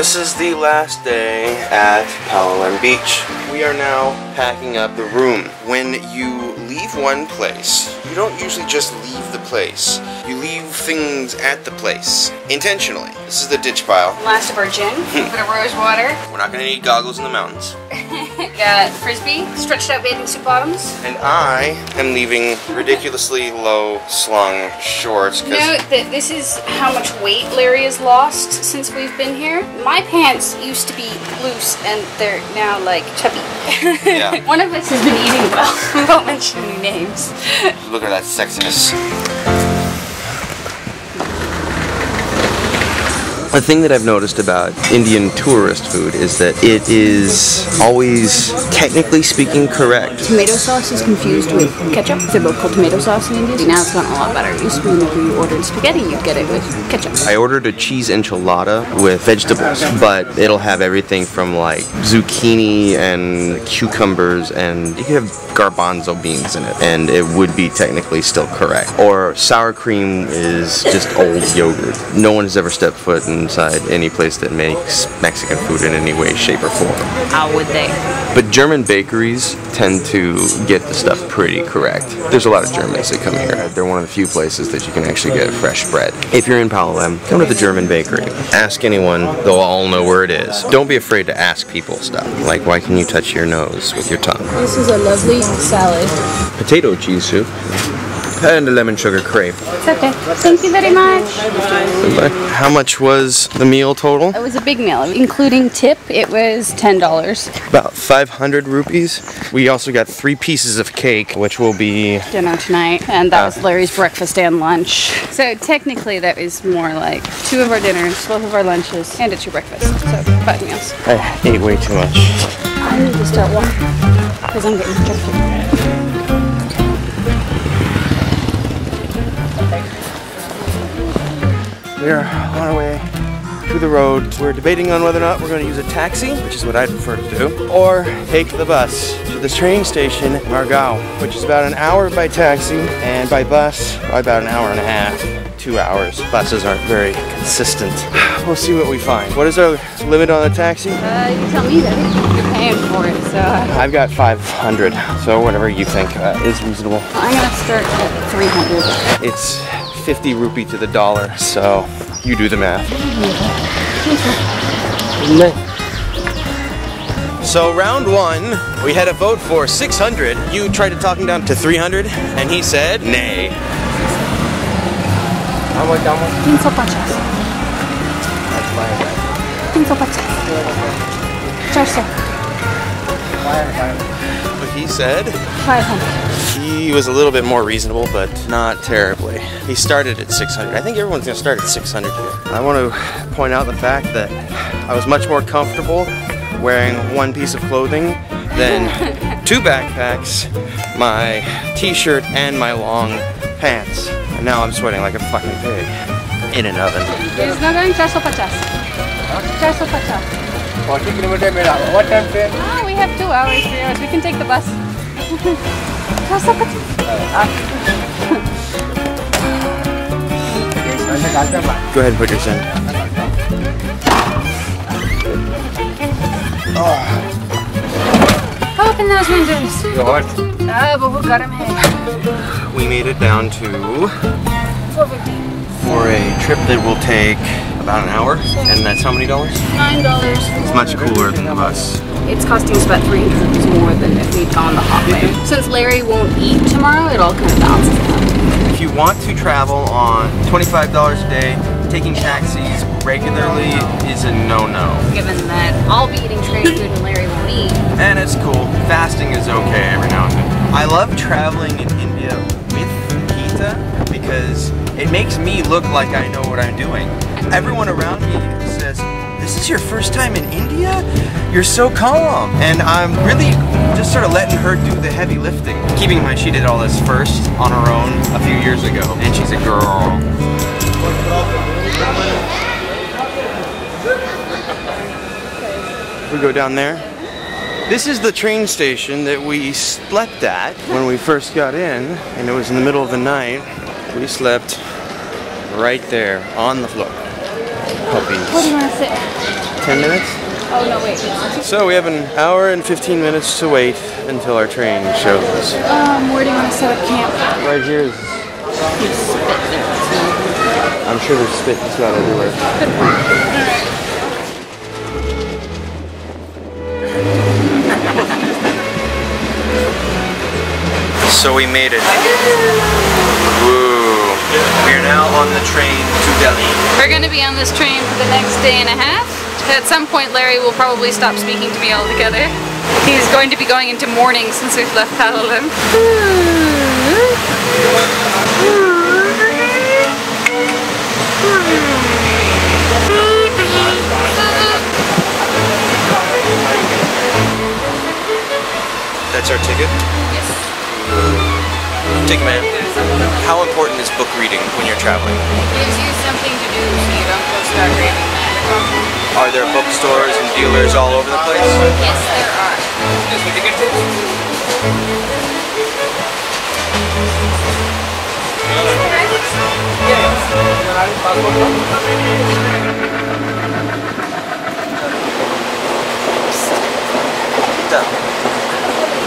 This is the last day at Palolem Beach. We are now packing up the room. When you leave one place, you don't usually just leave the place. You leave things at the place, intentionally. This is the ditch pile. Last of our gin, a bit of rose water. We're not gonna need goggles in the mountains. Got frisbee, stretched out bathing suit bottoms. And I am leaving ridiculously low slung shorts. Note that this is how much weight Larry has lost since we've been here. My pants used to be loose and they're now like chubby. Yeah. One of us has been eating well. We won't mention any names. Look at that sexiness. The thing that I've noticed about Indian tourist food is that it is always, technically speaking, correct. Tomato sauce is confused with ketchup. They're both called tomato sauce in India. Now it's gotten a lot better. It used to be whenever you ordered spaghetti, you'd get it with ketchup. I ordered a cheese enchilada with vegetables, but it'll have everything from like zucchini and cucumbers, and you could have garbanzo beans in it, and it would be technically still correct. Or sour cream is just old yogurt. No one has ever stepped foot inside any place that makes Mexican food in any way, shape, or form. How would they? But German bakeries tend to get the stuff pretty correct. There's a lot of Germans that come here. They're one of the few places that you can actually get fresh bread. If you're in Palolem, come to the German bakery. Ask anyone, they'll all know where it is. Don't be afraid to ask people stuff. Like, why can you touch your nose with your tongue? This is a lovely salad. Potato cheese soup. And a lemon sugar crepe. It's okay. Thank you very much. How much was the meal total? It was a big meal. Including tip, it was $10. About 500 rupees. We also got 3 pieces of cake, which will be dinner tonight. And that was Larry's breakfast and lunch. So technically that was more like 2 of our dinners, both of our lunches, and it's your breakfast. So 5 meals. I ate way too much. I need to start walking because I'm getting drifted. We're on our way to the road. We're debating on whether or not we're going to use a taxi, which is what I'd prefer to do, or take the bus to the train station in Margao, which is about an hour by taxi, and by bus, about an hour and a half, 2 hours. Buses aren't very consistent. We'll see what we find. What is our limit on the taxi? You tell me that. You're paying for it, so... I've got 500, so whatever you think is reasonable. I'm going to start at 300. It's 50 rupee to the dollar, so you do the math. So round 1, we had a vote for 600. You tried to talk him down to 300, and he said nay. But he said 500. he was a little bit more reasonable, but not terribly. He started at 600. I think everyone's gonna start at 600 here. I want to point out the fact that I was much more comfortable wearing 1 piece of clothing than 2 backpacks, my t-shirt, and my long pants. And now I'm sweating like a fucking pig in an oven. It's not going 450. 450. 40 kilometers. What time train? Oh, we have 2 hours, 3 hours. We can take the bus. Go ahead and put yours in. Open those windows. What? We made it down to 450. for a trip that will take about an hour, and that's how many dollars? $9. It's much cooler than the bus. It's costing us about 300 rupees more than if we'd gone the hot way. Since Larry won't eat tomorrow, it all kind of balances out. If you want to travel on $25 a day, taking taxis regularly is a no-no. Given that I'll be eating train food and Larry won't eat. And it's cool. Fasting is okay every now and then. I love traveling in India with Geeta because it makes me look like I know what I'm doing. Everyone around me says, "This is your first time in India? You're so calm." And I'm really just sort of letting her do the heavy lifting. Keeping in mind she did all this first on her own a few years ago, and she's a girl. We go down there. This is the train station that we slept at when we first got in, and it was in the middle of the night. We slept right there on the floor. puppies. What do you want to sit? 10 minutes? Oh, no, wait. So we have an hour and 15 minutes to wait until our train shows. Where do you want to set up camp? Right here is... I'm sure there's spit just about everywhere. Good point. So we made it. Woo. We are now on the train to Delhi. We're going to be on this train for the next day and a half. At some point, Larry will probably stop speaking to me altogether. He's going to be going into mourning since we've left Palalem. That's our ticket? Yes. Ticket man. How important is book reading when you're traveling? It gives you something to do so you don't go start reading that. Are there bookstores and dealers all over the place? Yes, there are.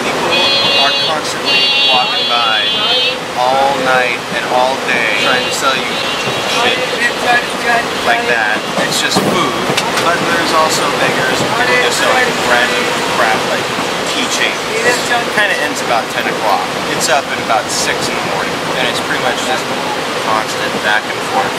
People are constantly walking by all night and all day trying to sell you shit like that. It's just food, but there's also beggars and people just selling random crap like keychains. It kind of ends about 10 o'clock. It's up at about 6 in the morning, and it's pretty much just constant back and forth.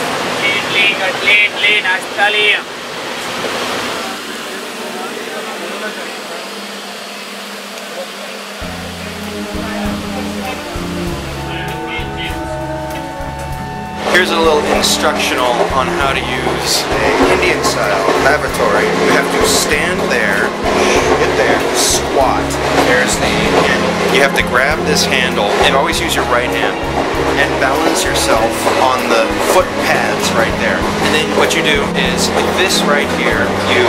Here's a little instructional on how to use an Indian style lavatory. You have to stand there, get there, squat. There's the handle. You have to grab this handle and always use your right hand and balance yourself on the foot pads right there. And then what you do is with this right here, you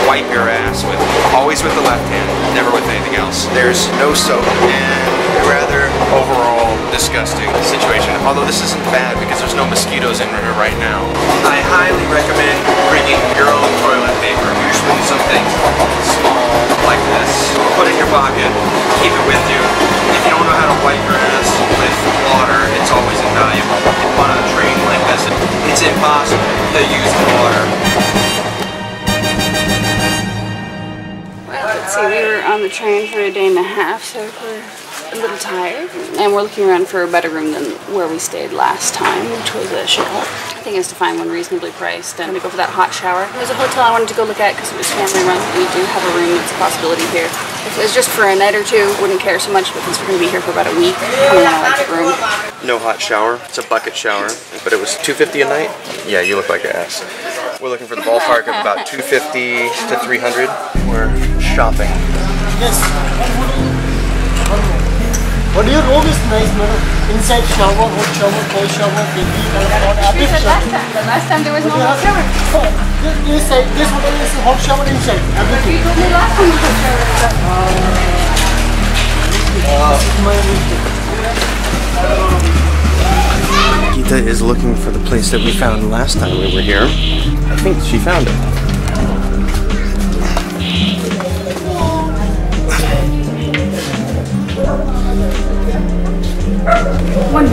wipe your ass with, always with the left hand, never with anything else. There's no soap and a rather overall disgusting situation. Although this isn't bad because there's no mosquitoes in here right now. I highly recommend bringing your own toilet paper, usually something small like this. Put it in your pocket, keep it with you. If you don't know how to wipe your ass with water, it's always invaluable. On a train like this, it's impossible to use the water. Let's see, we were on the train for a day and a half, so we're a little tired. And we're looking around for a better room than where we stayed last time, which was a shithole. The thing is to find one reasonably priced. I'm gonna go for that hot shower. There's a hotel I wanted to go look at because it was family run. We do have a room that's a possibility here. If it was just for a night or two, wouldn't care so much, but since we're gonna be here for about a week, I wanna like the room. No hot shower, it's a bucket shower, but it was $250 a night? Yeah, you look like an ass. We're looking for the ballpark of about $250 to $300. We're shopping. Yes. What your room is nice, madam. Inside shower, hot shower, cold shower, baby, The last time there was no hot shower. This side, this one is hot shower inside. Everything. You told me last time was hot shower. Gita is looking for the place that we found last time we were here. I think she found it. One.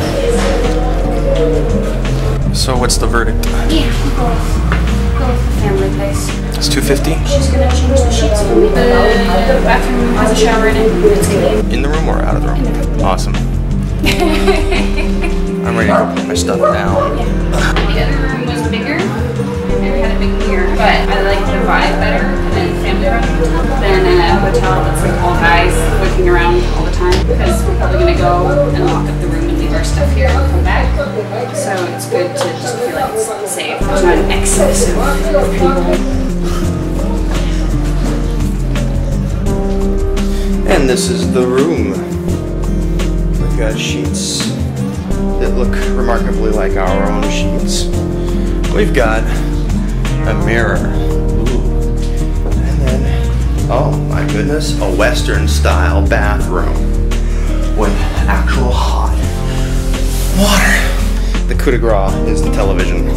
So what's the verdict? Yeah, we'll go with the family place. It's $250? She's gonna change the sheets for me. The bathroom has a shower in it. It's clean. In the room or out of the room? Awesome. I'm ready to go put my stuff down. The other room was bigger, and we had a big mirror, but I like the vibe better than family run than a hotel that's like all guys looking around all the time, because we're probably gonna go and lock up the room and leave our stuff here and come back. So it's good to just feel like it's safe. There's not an excess of people. And this is the room. We've got sheets that look remarkably like our own sheets. We've got a mirror. Ooh. And then, oh my goodness, a Western style bathroom with actual hot water. The coup de grace is the television.